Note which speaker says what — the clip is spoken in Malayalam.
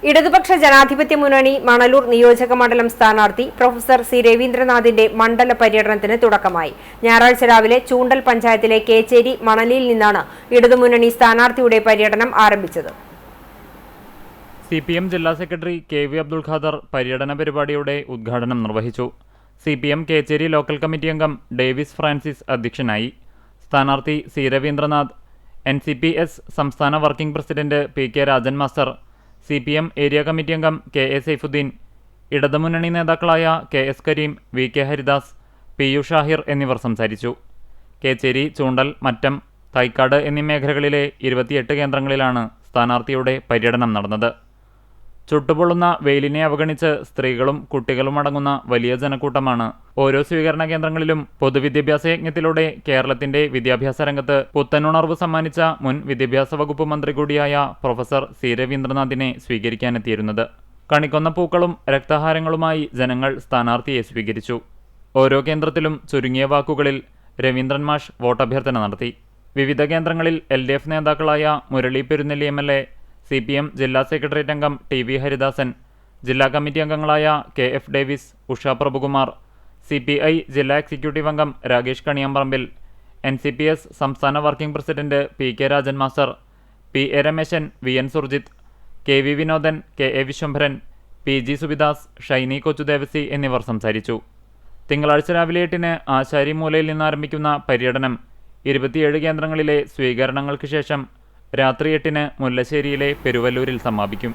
Speaker 1: ഇടതുപക്ഷ ജനാധിപത്യ മുന്നണി മണലൂർ നിയോജക മണ്ഡലം സ്ഥാനാർത്ഥി പ്രൊഫസർ സി രവീന്ദ്രനാഥിന്റെ മണ്ഡല പര്യടനത്തിന് തുടക്കമായി. ഞായറാഴ്ച രാവിലെ ചൂണ്ടൽ പഞ്ചായത്തിലെ കേച്ചേരി മണലിയിൽ നിന്നാണ് ഇടതുമുന്നണി സ്ഥാനാർത്ഥിയുടെ പര്യടനം ആരംഭിച്ചത്.
Speaker 2: CPM ജില്ലാ സെക്രട്ടറി KV അബ്ദുൾ ഖാദർ പര്യടന പരിപാടിയുടെ ഉദ്ഘാടനം നിർവഹിച്ചു. CPM കേച്ചേരി ലോക്കൽ കമ്മിറ്റി അംഗം ഡേവിസ് ഫ്രാൻസിസ് അധ്യക്ഷനായി. സ്ഥാനാർത്ഥി സി രവീന്ദ്രനാഥ്, NCPS സംസ്ഥാന working president PK Rajan master, CPM area committee അംഗം KA സൈഫുദ്ദീൻ, ഇടതുമുന്നണി നേതാക്കളായ KS Kareem, VK Haridas, PU Shahir എന്നിവർ സംസാരിച്ചു. കേച്ചേരി, ചൂണ്ടൽ, മറ്റം, തൈക്കാട് എന്നീ മേഖലകളിലെ 28 കേന്ദ്രങ്ങളിലാണ് സ്ഥാനാർത്ഥിയുടെ പര്യടനം നടന്നത്. ചുട്ടുപൊള്ളുന്ന വെയിലിനെ അവഗണിച്ച് സ്ത്രീകളും കുട്ടികളും അടങ്ങുന്ന വലിയ ജനക്കൂട്ടമാണ് ഓരോ സ്വീകരണ കേന്ദ്രങ്ങളിലും പൊതുവിദ്യാഭ്യാസ യജ്ഞത്തിലൂടെ കേരളത്തിന്റെ വിദ്യാഭ്യാസ രംഗത്ത് പുത്തനുണർവ് സമ്മാനിച്ച മുൻ വിദ്യാഭ്യാസ വകുപ്പ് മന്ത്രി കൂടിയായ പ്രൊഫസർ സി രവീന്ദ്രനാഥിനെ സ്വീകരിക്കാനെത്തിയിരുന്നത്. കണിക്കൊന്ന പൂക്കളും രക്തഹാരങ്ങളുമായി ജനങ്ങൾ സ്ഥാനാർത്ഥിയെ സ്വീകരിച്ചു. ഓരോ കേന്ദ്രത്തിലും ചുരുങ്ങിയ വാക്കുകളിൽ രവീന്ദ്രൻ മാഷ് വോട്ടഭ്യർത്ഥന നടത്തി. വിവിധ കേന്ദ്രങ്ങളിൽ LDF നേതാക്കളായ മുരളി പെരുന്നെല്ലി MLA, CPM ജില്ലാ സെക്രട്ടേറിയറ്റ് അംഗം TV ഹരിദാസൻ, ജില്ലാ കമ്മിറ്റി അംഗങ്ങളായ KF Davis, Usha Prabhukumar, CPI ജില്ലാ എക്സിക്യൂട്ടീവ് അംഗം രാകേഷ് കണിയാമ്പറമ്പിൽ, NCPS സംസ്ഥാന working president PK Rajan master, PA Rameshan, VN Surjith, KV Vinodan, KA Viswambharan, PG Subidas, Shiny Kochudevasy എന്നിവർ സംസാരിച്ചു. തിങ്കളാഴ്ച രാവിലെ 8-ന് ആശാരി മൂലയിൽ നിന്നാരംഭിക്കുന്ന പര്യടനം 27 കേന്ദ്രങ്ങളിലെ സ്വീകരണങ്ങൾക്ക് ശേഷം രാത്രി 8-ന് മുല്ലശ്ശേരിയിലെ പെരുവല്ലൂരിൽ സമാപിക്കും.